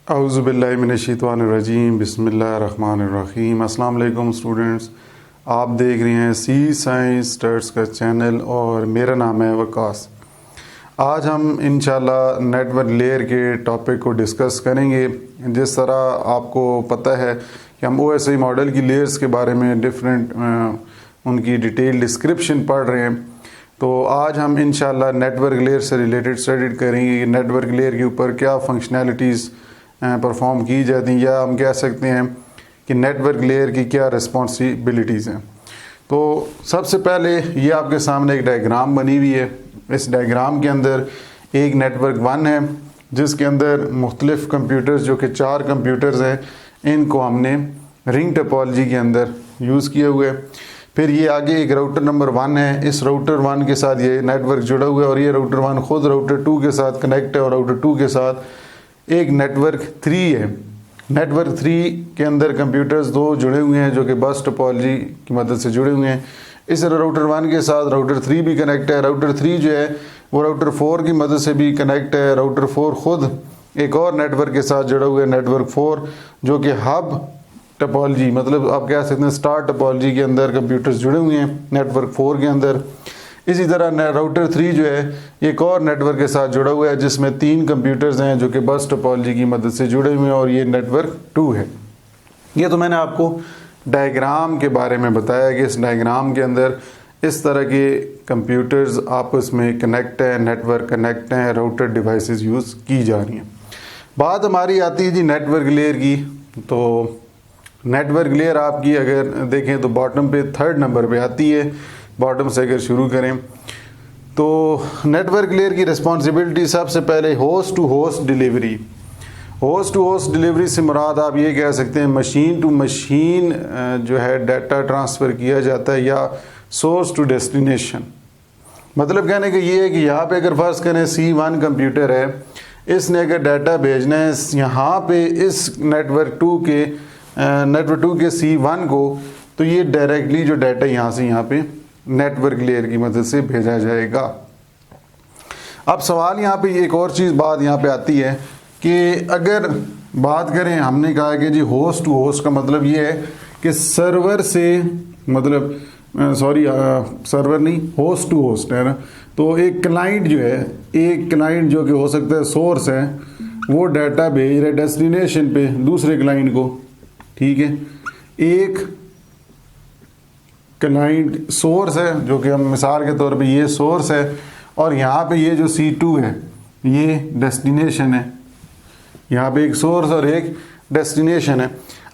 औज़ुबिल्लाहिमिनश्शैतानिर्रजीम बिस्मिल्लाहिर्रहमानिर्रहीम। अस्सलाम वालेकुम स्टूडेंट्स, आप देख रहे हैं सी साइंस स्टड्स का चैनल और मेरा नाम है वकास। आज हम इंशाल्लाह नेटवर्क लेयर के टॉपिक को डिस्कस करेंगे। जिस तरह आपको पता है कि हम OSI मॉडल की लेयर्स के बारे में डिफरेंट उनकी डिटेल डिस्क्रिप्शन पढ़ रहे हैं, तो आज हम इंशाल्लाह नेटवर्क लेयर से रिलेटेड स्टडी करेंगे। नेटवर्क लेयर के ऊपर क्या फंक्शनैलिटीज़ परफॉर्म की जाती हैं, या हम कह सकते हैं कि नेटवर्क लेयर की क्या रिस्पॉन्सिबिलिटीज़ हैं। तो सबसे पहले ये आपके सामने एक डायग्राम बनी हुई है। इस डायग्राम के अंदर एक नेटवर्क 1 है जिसके अंदर मुख्तलिफ कंप्यूटर्स, जो कि 4 कंप्यूटर्स हैं, इनको हमने रिंग टोपोलॉजी के अंदर यूज़ किए हुए। फिर ये आगे एक राउटर नंबर 1 है। इस राउटर 1 के साथ ये नेटवर्क जुड़ा हुआ है और ये राउटर 1 खुद राउटर 2 के साथ कनेक्ट है और राउटर 2 के साथ एक नेटवर्क 3 है। नेटवर्क 3 के अंदर कंप्यूटर्स 2 जुड़े हुए हैं जो कि बस टोपोलॉजी की मदद से जुड़े हुए हैं। इस राउटर 1 के साथ राउटर 3 भी कनेक्ट है। राउटर 3 जो है वो राउटर 4 की मदद से भी कनेक्ट है। राउटर 4 खुद एक और नेटवर्क के साथ जुड़ा हुआ है, नेटवर्क 4, जो कि हब टोपोलॉजी, मतलब आप कह सकते हैं स्टार टोपोलॉजी के अंदर कंप्यूटर्स जुड़े हुए हैं नेटवर्क 4 के अंदर। इसी तरह राउटर 3 जो है एक और नेटवर्क के साथ जुड़ा हुआ है जिसमें 3 कंप्यूटर्स हैं जो कि बस टोपोलॉजी की मदद से जुड़े हुए हैं, और ये नेटवर्क 2 है। ये तो मैंने आपको डायग्राम के बारे में बताया कि इस डायग्राम के अंदर इस तरह के कंप्यूटर्स आपस में कनेक्ट है, नेटवर्क कनेक्ट हैं, राउटर डिवाइसेस यूज़ की जा रही हैं। बात हमारी आती है जी नेटवर्क लेयर की। तो नेटवर्क लेयर आपकी अगर देखें तो बॉटम पे 3rd नंबर पे आती है। बॉटम से अगर शुरू करें तो नेटवर्क लेयर की रिस्पॉन्सिबिलिटी सबसे पहले host to host delivery. Host to host delivery से मुराद आप ये कह सकते हैं मशीन टू मशीन जो है डाटा ट्रांसफ़र किया जाता है, या सोर्स टू डेस्टिनेशन। मतलब कहने का ये है कि यहाँ पे अगर फर्ज करें C1 कंप्यूटर है, इसने अगर डाटा भेजना है यहाँ पे इस नेटवर्क 2 के C1 को, तो ये डायरेक्टली जो डाटा यहाँ से यहाँ पे नेटवर्क लेयर की मदद से भेजा जाएगा। अब सवाल यहाँ पे एक और बात यहाँ पे आती है कि अगर बात करें, हमने कहा कि जी होस्ट टू होस्ट का मतलब ये है कि सर्वर से, मतलब सर्वर नहीं, होस्ट टू होस्ट है ना। तो एक क्लाइंट जो है, एक क्लाइंट जो कि हो सकता है सोर्स है, वो डाटा भेज रहा है डेस्टिनेशन पे दूसरे क्लाइंट को, ठीक है। एक क्लाइंट सोर्स है जो कि हम मिसाल के तौर पे ये सोर्स है, और यहाँ पे ये जो C2 है ये डेस्टिनेशन है। यहाँ पे एक सोर्स और एक डेस्टिनेशन है।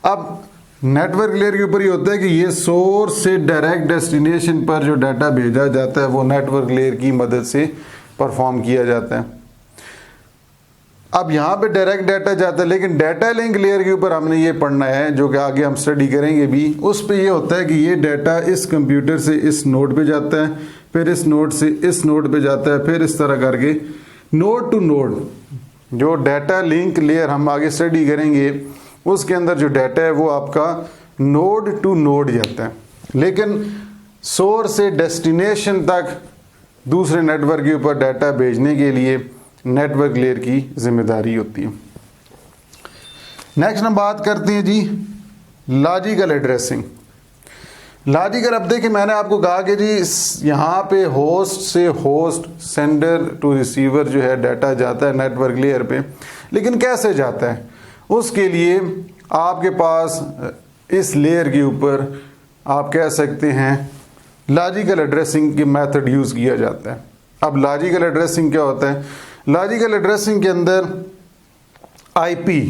अब नेटवर्क लेयर के ऊपर ये होता है कि ये सोर्स से डायरेक्ट डेस्टिनेशन पर जो डाटा भेजा जाता है वो नेटवर्क लेयर की मदद से परफॉर्म किया जाता है। अब यहाँ पे डायरेक्ट डाटा जाता है, लेकिन डाटा लिंक लेयर के ऊपर हमने ये पढ़ना है, जो कि आगे हम स्टडी करेंगे भी। उस पे ये होता है कि ये डाटा इस कंप्यूटर से इस नोड पे जाता है, फिर इस नोड से इस नोड पे जाता है, फिर इस तरह करके नोड टू नोड। जो डाटा लिंक लेयर हम आगे स्टडी करेंगे उसके अंदर जो डाटा है वो आपका नोड टू नोड जाता है, लेकिन सोर्स से डेस्टिनेशन तक दूसरे नेटवर्क के ऊपर डाटा भेजने के लिए नेटवर्क लेयर की जिम्मेदारी होती है। नेक्स्ट हम बात करते हैं जी लॉजिकल एड्रेसिंग। लॉजिकल, अब देखिए मैंने आपको कहा कि जी यहाँ पे होस्ट से होस्ट, सेंडर टू रिसीवर जो है डाटा जाता है नेटवर्क लेयर पे, लेकिन कैसे जाता है उसके लिए आपके पास इस लेयर के ऊपर आप कह सकते हैं लॉजिकल एड्रेसिंग के मेथड यूज़ किया जाता है। अब लॉजिकल एड्रेसिंग क्या होता है? लॉजिकल एड्रेसिंग के अंदर आईपी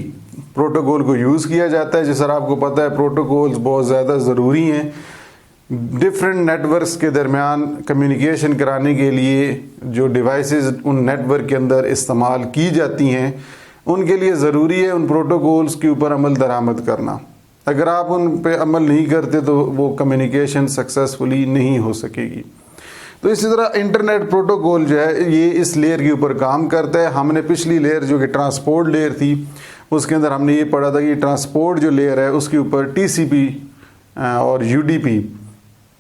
प्रोटोकॉल को यूज़ किया जाता है। जिस तरह आपको पता है प्रोटोकॉल्स बहुत ज़्यादा ज़रूरी हैं डिफरेंट नेटवर्क्स के दरमियान कम्युनिकेशन कराने के लिए। जो डिवाइसेस उन नेटवर्क के अंदर इस्तेमाल की जाती हैं उनके लिए ज़रूरी है उन प्रोटोकॉल्स के ऊपर अमल दरामद करना। अगर आप उन पे अमल नहीं करते तो वो कम्युनिकेशन सक्सेसफुली नहीं हो सकेगी। तो इसी तरह इंटरनेट प्रोटोकॉल जो है ये इस लेयर के ऊपर काम करता है। हमने पिछली लेयर जो कि ट्रांसपोर्ट लेयर थी उसके अंदर हमने ये पढ़ा था कि ट्रांसपोर्ट जो लेयर है उसके ऊपर TCP और UDP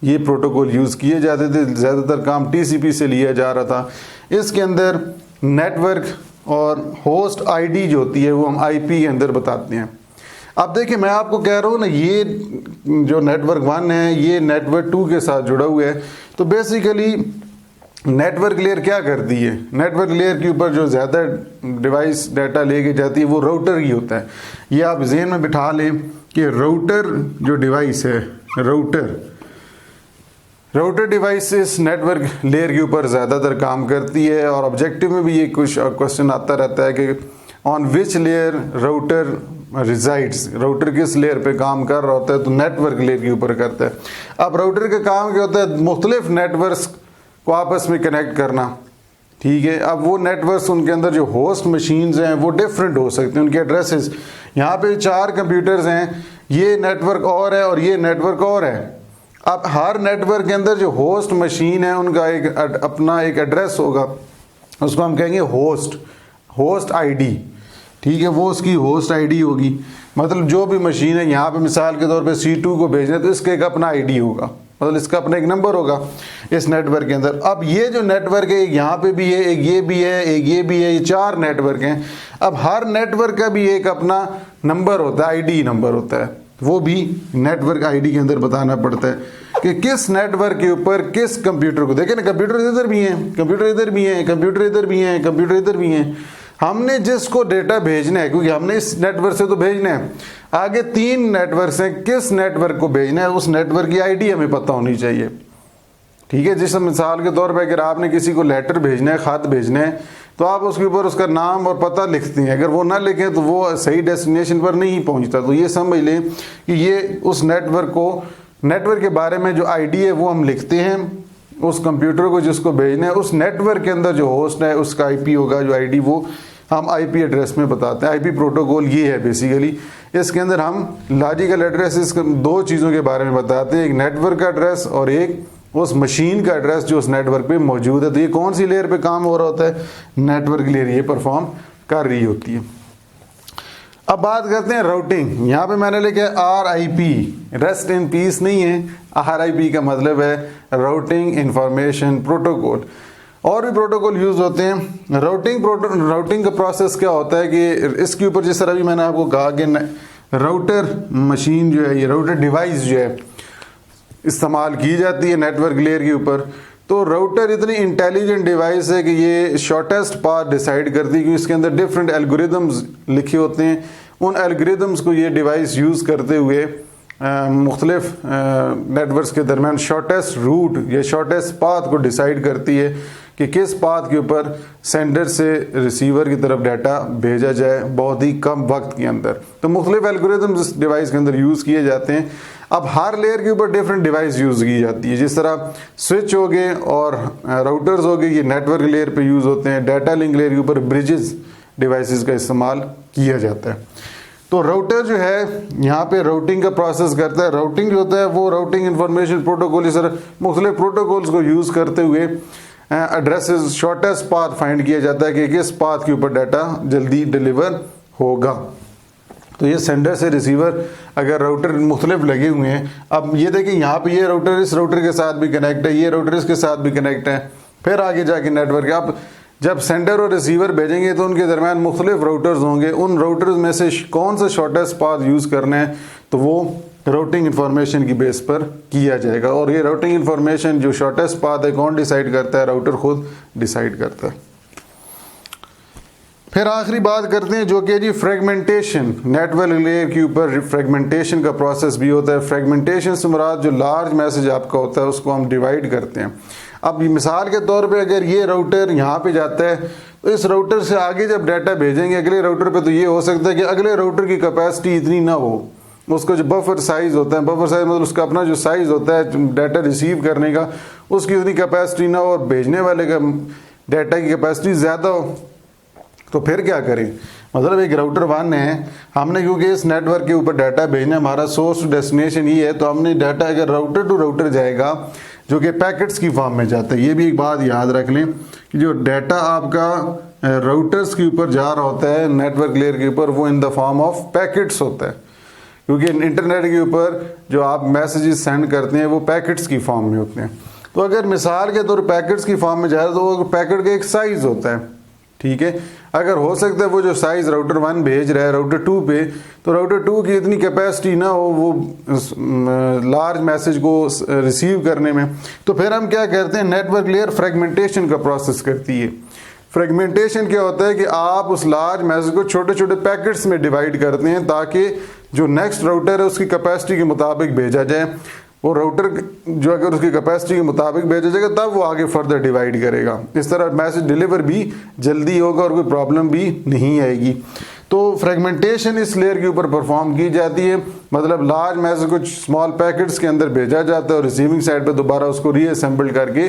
ये प्रोटोकॉल यूज़ किए जाते थे। ज़्यादातर काम TCP से लिया जा रहा था। इसके अंदर नेटवर्क और होस्ट आईडी जो होती है वो हम आईपी के अंदर बताते हैं। अब देखिए मैं आपको कह रहा हूँ ना, ये जो नेटवर्क 1 है ये नेटवर्क 2 के साथ जुड़ा हुआ है। तो बेसिकली नेटवर्क लेयर क्या करती है, नेटवर्क लेयर के ऊपर जो ज़्यादा डिवाइस डाटा लेके जाती है वो राउटर ही होता है। ये आप ज़हन में बिठा लें कि राउटर जो डिवाइस है, राउटर डिवाइस इस नेटवर्क लेयर के ऊपर ज़्यादातर काम करती है। और ऑब्जेक्टिव में भी ये कुछ क्वेश्चन आता रहता है कि on which layer router resides, router किस लेयर पे काम कर रहा होता है, तो नेटवर्क लेयर के ऊपर करता है। अब राउटर का काम क्या होता है, मुख्तलिफ नेटवर्क्स को आपस में कनेक्ट करना, ठीक है। अब वो नेटवर्क्स, उनके अंदर जो होस्ट मशीन्स हैं वो डिफरेंट हो सकते हैं, उनके एड्रेसेस। यहाँ पे 4 कंप्यूटर्स हैं, ये नेटवर्क और है और ये नेटवर्क और है। अब हर नेटवर्क के अंदर जो होस्ट मशीन है उनका एक अपना एक एड्रेस होगा, उसको हम कहेंगे होस्ट आईडी, ठीक है। वो उसकी होस्ट आईडी होगी, मतलब जो भी मशीन है, यहाँ पे मिसाल के तौर पे C2 को भेजना है तो इसका एक अपना आईडी होगा, मतलब इसका अपना एक नंबर होगा इस नेटवर्क के अंदर। अब ये जो नेटवर्क है, यहाँ पे भी है, एक ये भी है, एक ये भी है, ये 4 नेटवर्क हैं। अब हर नेटवर्क का भी एक अपना नंबर होता है, आईडी नंबर होता है, वो भी नेटवर्क आईडी के अंदर बताना पड़ता है कि किस नेटवर्क के ऊपर किस कंप्यूटर को। देखें ना, कंप्यूटर इधर भी हैं, कंप्यूटर इधर भी हैं, कंप्यूटर इधर भी हैं, कंप्यूटर इधर भी हैं। हमने जिसको डेटा भेजना है, क्योंकि हमने इस नेटवर्क से तो भेजना है, आगे 3 नेटवर्क हैं, किस नेटवर्क को भेजना है उस नेटवर्क की आईडी हमें पता होनी चाहिए, ठीक है। जिस मिसाल के तौर पे अगर आपने किसी को लेटर भेजना है, खत भेजना है, तो आप उसके ऊपर उसका नाम और पता लिखते हैं। अगर वो ना लिखें तो वो सही डेस्टिनेशन पर नहीं पहुंचता। तो ये समझ लें कि ये उस नेटवर्क के बारे में जो आईडी है वो हम लिखते हैं, उस कंप्यूटर को जिसको भेजना है उस नेटवर्क के अंदर जो होस्ट है उसका आईपी होगा, जो आईडी, वो हम आईपी एड्रेस में बताते हैं। आईपी प्रोटोकॉल ये है बेसिकली। इसके अंदर हम लॉजिकल एड्रेस 2 चीज़ों के बारे में बताते हैं, एक नेटवर्क का एड्रेस और एक उस मशीन का एड्रेस जो उस नेटवर्क पे मौजूद है। तो ये कौन सी लेयर पे काम हो रहा होता है, नेटवर्क लेयर ये परफॉर्म कर रही होती है। अब बात करते हैं राउटिंग। यहाँ पे मैंने लिखा है RIP, रेस्ट इन पीस नहीं है, RIP का मतलब है राउटिंग इंफॉर्मेशन प्रोटोकॉल। और भी प्रोटोकॉल यूज होते हैं। राउटिंग का प्रोसेस क्या होता है कि इसके ऊपर जिस तरह भी मैंने आपको कहा कि राउटर मशीन जो है, ये राउटर डिवाइस जो है इस्तेमाल की जाती है नेटवर्क लेयर के ऊपर। तो राउटर इतनी इंटेलिजेंट डिवाइस है कि ये शॉर्टेस्ट पाथ डिसाइड करती है, क्योंकि इसके अंदर डिफरेंट एल्गोरिदम्स लिखे होते हैं। उन एल्गोरिदम्स को ये डिवाइस यूज़ करते हुए मुख्तलिफ नेटवर्क्स के दरमियान शॉर्टेस्ट रूट या शॉर्टेस्ट पाथ को डिसाइड करती है कि किस पाथ के ऊपर सेंडर से रिसीवर की तरफ डाटा भेजा जाए बहुत ही कम वक्त के अंदर। तो मुख्तलिफ एल्गोरिदम्स इस डिवाइस के अंदर यूज़ किए जाते हैं। अब हर लेयर के ऊपर डिफरेंट डिवाइस यूज़ की जाती है, जिस तरह स्विच हो गए और राउटर्स हो गए, ये नेटवर्क लेयर पे यूज़ होते हैं। डाटा लिंक लेयर के ऊपर ब्रिजेस डिवाइसेस का इस्तेमाल किया जाता है। तो राउटर जो है यहाँ पे राउटिंग का प्रोसेस करता है। राउटिंग जो होता है वो राउटिंग इंफॉर्मेशन प्रोटोकॉल, इस तरह मुख्तलिफ प्रोटोकॉल्स को यूज़ करते हुए एड्रेसेस शॉर्टेस्ट पाथ फाइंड किया जाता है कि किस पाथ के ऊपर डाटा जल्दी डिलीवर होगा। तो ये सेंडर से रिसीवर अगर राउटर मुख्तलिफ लगे हुए हैं, अब ये देखिए यहाँ पे ये राउटर इस राउटर के साथ भी कनेक्ट है, ये राउटर इसके साथ भी कनेक्ट है, फिर आगे जाके नेटवर्क। आप जब सेंडर और रिसीवर भेजेंगे तो उनके दरमियान मुख्तलिफ राउटर्स होंगे, उन राउटर्स में से कौन सा शॉर्टेस्ट पाथ यूज़ करना है तो वो राउटिंग इन्फॉर्मेशन की बेस पर किया जाएगा। और ये राउटिंग इन्फॉर्मेशन जो शॉर्टेस्ट पाथ है कौन डिसाइड करता है, राउटर खुद डिसाइड करता है। फिर आखिरी बात करते हैं जो कि जी फ्रेगमेंटेशन। नेटवर्क लेयर के ऊपर फ्रेगमेंटेशन का प्रोसेस भी होता है। फ्रेगमेंटेशन से मुराद जो लार्ज मैसेज आपका होता है उसको हम डिवाइड करते हैं। अब मिसाल के तौर पे अगर ये राउटर यहाँ पे जाता है तो इस राउटर से आगे जब डाटा भेजेंगे अगले राउटर पे, तो ये हो सकता है कि अगले राउटर की कैपेसिटी इतनी ना हो, उसका जो बफर साइज होता है, बफर साइज मतलब उसका अपना जो साइज होता है डाटा रिसीव करने का, उसकी उतनी कैपेसिटी ना हो और भेजने वाले का डाटा की कैपेसिटी ज़्यादा हो। तो फिर क्या करें, मतलब एक राउटर 1 है, हमने क्योंकि इस नेटवर्क के ऊपर डाटा भेजना हमारा सोर्स टू डेस्टिनेशन ही है, तो हमने डाटा अगर राउटर टू राउटर जाएगा जो कि पैकेट्स की फॉर्म में जाता है। ये भी एक बात याद रख लें कि जो डाटा आपका राउटर्स के ऊपर जा रहा होता है नेटवर्क लेयर के ऊपर, वो in the form of packets होता है, क्योंकि इंटरनेट के ऊपर जो आप मैसेजेस सेंड करते हैं वो पैकेट्स की फॉर्म में होते हैं। तो अगर मिसाल के तौर पैकेट्स की फॉर्म में जाए तो वो पैकेट का एक साइज होता है, ठीक है। अगर हो सकता है वो जो साइज़ राउटर 1 भेज रहा है राउटर 2 पे, तो राउटर 2 की इतनी कैपेसिटी ना हो वो लार्ज मैसेज को रिसीव करने में, तो फिर हम क्या करते हैं, नेटवर्क लेयर फ्रेगमेंटेशन का प्रोसेस करती है। फ्रेगमेंटेशन क्या होता है कि आप उस लार्ज मैसेज को छोटे छोटे पैकेट्स में डिवाइड करते हैं ताकि जो नेक्स्ट राउटर है उसकी कैपेसिटी के मुताबिक भेजा जाए। वो राउटर जो अगर उसकी कैपेसिटी के मुताबिक भेजा जाएगा तब वो आगे फर्दर डिवाइड करेगा। इस तरह मैसेज डिलीवर भी जल्दी होगा और कोई प्रॉब्लम भी नहीं आएगी। तो फ्रेगमेंटेशन इस लेयर के ऊपर परफॉर्म की जाती है, मतलब लार्ज मैसेज को स्मॉल पैकेट्स के अंदर भेजा जाता है और रिसीविंग साइड पर दोबारा उसको रीअसेंबल करके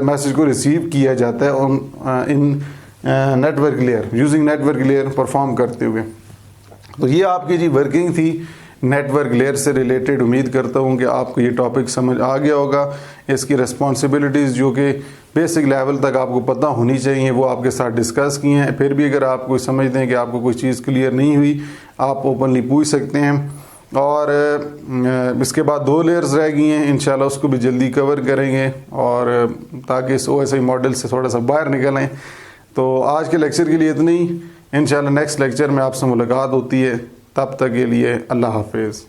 मैसेज को रिसीव किया जाता है in network layer, using network layer perform करते हुए। तो ये आपकी जी वर्किंग थी नेटवर्क लेयर से रिलेटेड। उम्मीद करता हूँ कि आपको ये टॉपिक समझ आ गया होगा। इसकी रिस्पॉन्सिबिलिटीज़ जो कि बेसिक लेवल तक आपको पता होनी चाहिए वो आपके साथ डिस्कस की हैं। फिर भी अगर आप कोई समझते हैं कि आपको कोई चीज़ क्लियर नहीं हुई, आप ओपनली पूछ सकते हैं। और इसके बाद 2 लेयर्स रह गई हैं, इंशाल्लाह उसको भी जल्दी कवर करेंगे और ताकि इस OSI मॉडल से थोड़ा सा बाहर निकलें। तो आज के लेक्चर के लिए इतना ही, इंशाल्लाह नेक्स्ट लेक्चर में आपसे मुलाकात होती है। तब तक के लिए अल्लाह हाफिज़।